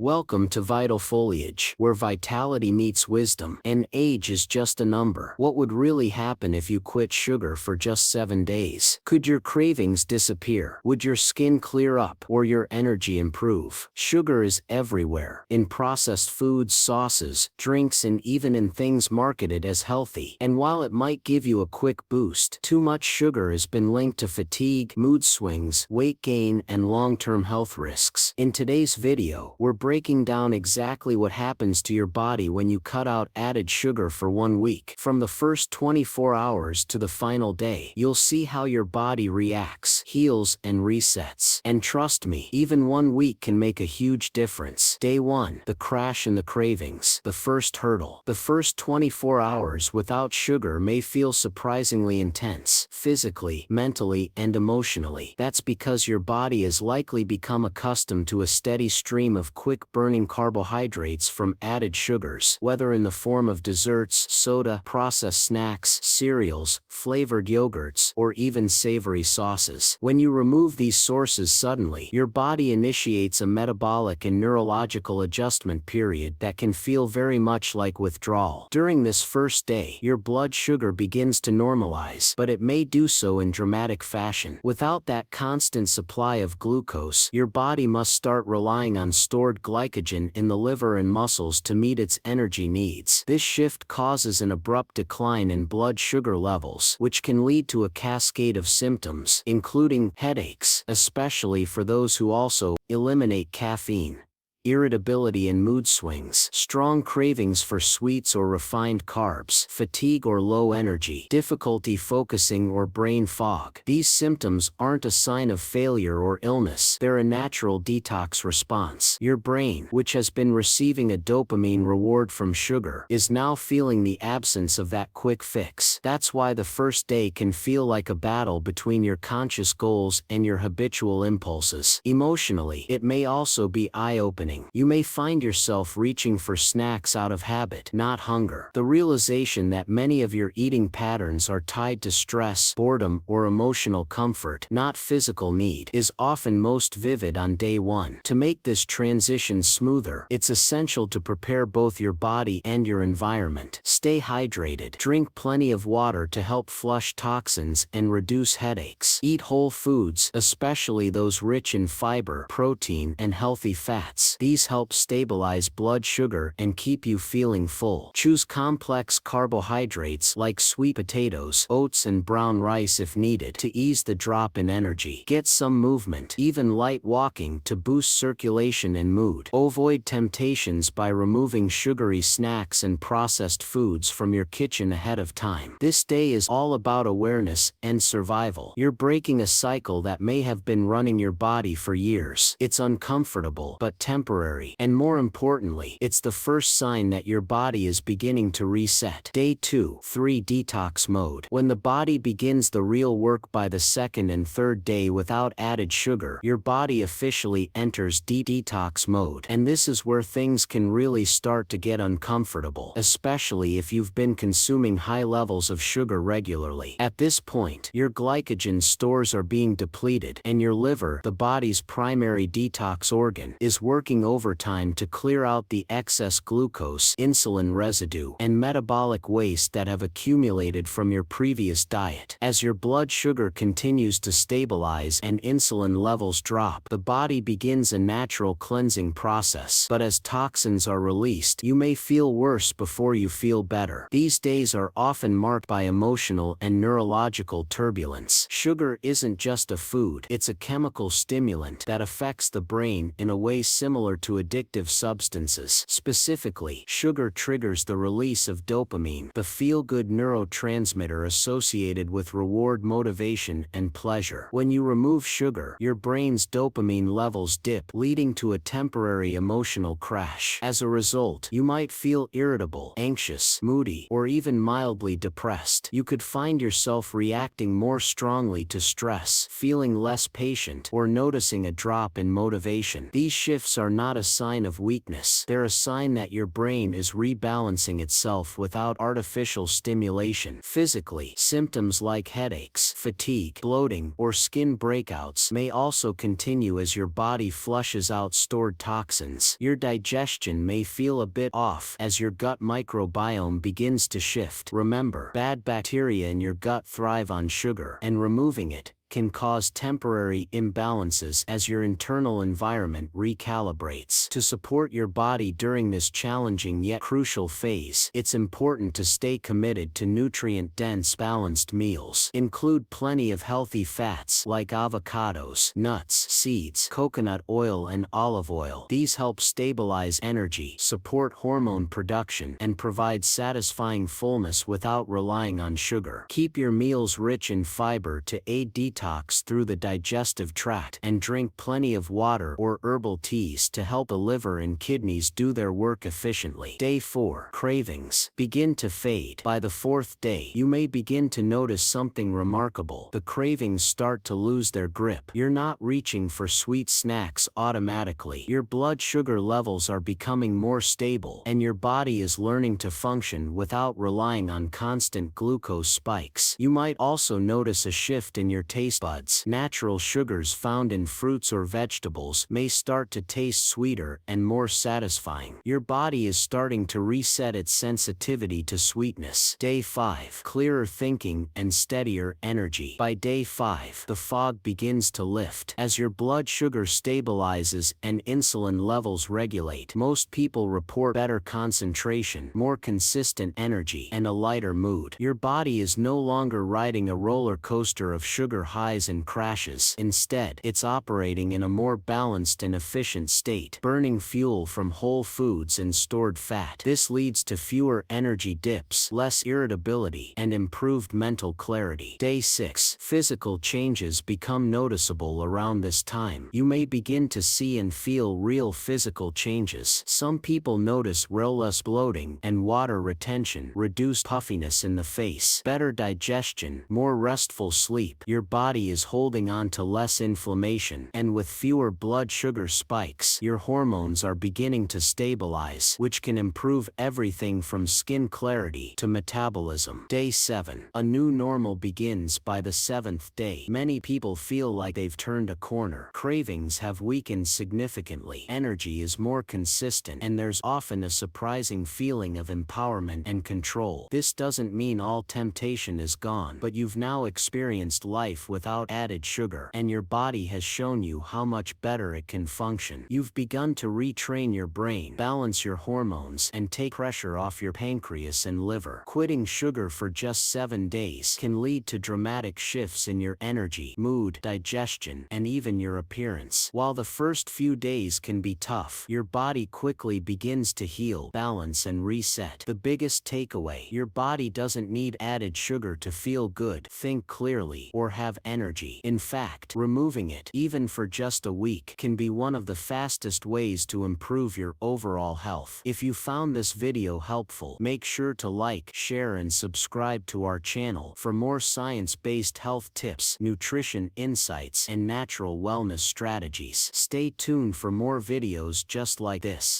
Welcome to Vitalfoliage, where vitality meets wisdom, and age is just a number. What would really happen if you quit sugar for just 7 days? Could your cravings disappear? Would your skin clear up, or your energy improve? Sugar is everywhere, in processed foods, sauces, drinks, and even in things marketed as healthy. And while it might give you a quick boost, too much sugar has been linked to fatigue, mood swings, weight gain, and long-term health risks. In today's video, we're breaking down exactly what happens to your body when you cut out added sugar for 1 week. From the first 24 hours to the final day, you'll see how your body reacts, heals, and resets. And trust me, even 1 week can make a huge difference. Day 1. The crash and the cravings. The first hurdle. The first 24 hours without sugar may feel surprisingly intense, physically, mentally, and emotionally. That's because your body has likely become accustomed to a steady stream of quick-burning carbohydrates from added sugars, whether in the form of desserts, soda, processed snacks, cereals, flavored yogurts, or even savory sauces. When you remove these sources suddenly, your body initiates a metabolic and neurological adjustment period that can feel very much like withdrawal. During this first day, your blood sugar begins to normalize, but it may do so in dramatic fashion. Without that constant supply of glucose, your body must start relying on stored glycogen in the liver and muscles to meet its energy needs. This shift causes an abrupt decline in blood sugar levels, which can lead to a cascade of symptoms, including headaches, especially for those who also eliminate caffeine, irritability and mood swings, strong cravings for sweets or refined carbs, fatigue or low energy, difficulty focusing or brain fog. These symptoms aren't a sign of failure or illness, they're a natural detox response. Your brain, which has been receiving a dopamine reward from sugar, is now feeling the absence of that quick fix. That's why the first day can feel like a battle between your conscious goals and your habitual impulses. Emotionally, it may also be eye-opening. You may find yourself reaching for snacks out of habit, not hunger. The realization that many of your eating patterns are tied to stress, boredom, or emotional comfort, not physical need, is often most vivid on day 1. To make this transition smoother, it's essential to prepare both your body and your environment. Stay hydrated. Drink plenty of water to help flush toxins and reduce headaches. Eat whole foods, especially those rich in fiber, protein, and healthy fats. These help stabilize blood sugar and keep you feeling full. Choose complex carbohydrates like sweet potatoes, oats, and brown rice if needed to ease the drop in energy. Get some movement, even light walking, to boost circulation and mood. Avoid temptations by removing sugary snacks and processed foods from your kitchen ahead of time. This day is all about awareness and survival. You're breaking a cycle that may have been running your body for years. It's uncomfortable, but temporary. And more importantly, it's the first sign that your body is beginning to reset. Day 2. 3. Detox mode. When the body begins the real work by the second and third day without added sugar, your body officially enters detox mode. And this is where things can really start to get uncomfortable, especially if you've been consuming high levels of sugar regularly. At this point, your glycogen stores are being depleted, and your liver, the body's primary detox organ, is working overtime to clear out the excess glucose, insulin residue, and metabolic waste that have accumulated from your previous diet. As your blood sugar continues to stabilize and insulin levels drop, the body begins a natural cleansing process. But as toxins are released, you may feel worse before you feel better. These days are often marked by emotional and neurological turbulence. Sugar isn't just a food, it's a chemical stimulant that affects the brain in a way similar to addictive substances. Specifically, sugar triggers the release of dopamine, the feel-good neurotransmitter associated with reward, motivation, and pleasure. When you remove sugar, your brain's dopamine levels dip, leading to a temporary emotional crash. As a result, you might feel irritable, anxious, moody, or even mildly depressed. You could find yourself reacting more strongly to stress, feeling less patient, or noticing a drop in motivation. These shifts are not a sign of weakness. They're a sign that your brain is rebalancing itself without artificial stimulation. Physically, symptoms like headaches, fatigue, bloating, or skin breakouts may also continue as your body flushes out stored toxins. Your digestion may feel a bit off as your gut microbiome begins to shift. Remember, bad bacteria in your gut thrive on sugar, and removing it can cause temporary imbalances as your internal environment recalibrates. To support your body during this challenging yet crucial phase, it's important to stay committed to nutrient-dense, balanced meals. Include plenty of healthy fats like avocados, nuts, seeds, coconut oil, and olive oil. These help stabilize energy, support hormone production, and provide satisfying fullness without relying on sugar. Keep your meals rich in fiber to aid detox through the digestive tract, and drink plenty of water or herbal teas to help the liver and kidneys do their work efficiently. Day 4. Cravings begin to fade. By the 4th day, you may begin to notice something remarkable. The cravings start to lose their grip. You're not reaching for sweet snacks automatically. Your blood sugar levels are becoming more stable, and your body is learning to function without relying on constant glucose spikes. You might also notice a shift in your taste buds. Natural sugars found in fruits or vegetables may start to taste sweeter and more satisfying. Your body is starting to reset its sensitivity to sweetness. Day 5. Clearer thinking and steadier energy. By day 5, the fog begins to lift. As your blood sugar stabilizes and insulin levels regulate, most people report better concentration, more consistent energy, and a lighter mood. Your body is no longer riding a roller coaster of sugar highs and crashes. Instead, it's operating in a more balanced and efficient state, burning fuel from whole foods and stored fat. This leads to fewer energy dips, less irritability, and improved mental clarity. Day 6. Physical changes become noticeable around this time. You may begin to see and feel real physical changes. Some people notice less bloating and water retention, reduced puffiness in the face, better digestion, more restful sleep. Your body is holding on to less inflammation, and with fewer blood sugar spikes, your hormones are beginning to stabilize, which can improve everything from skin clarity to metabolism. Day 7. A new normal begins by the 7th day. Many people feel like they've turned a corner. Cravings have weakened significantly, energy is more consistent, and there's often a surprising feeling of empowerment and control. This doesn't mean all temptation is gone, but you've now experienced life without added sugar, and your body has shown you how much better it can function. You've begun to retrain your brain, balance your hormones, and take pressure off your pancreas and liver. Quitting sugar for just 7 days can lead to dramatic shifts in your energy, mood, digestion, and even your appearance. While the first few days can be tough, your body quickly begins to heal, balance, and reset. The biggest takeaway: your body doesn't need added sugar to feel good, think clearly, or have energy. In fact, removing it, even for just a week, can be one of the fastest ways to improve your overall health. If you found this video helpful, make sure to like, share, and subscribe to our channel for more science-based health tips, nutrition insights, and natural wellness strategies. Stay tuned for more videos just like this.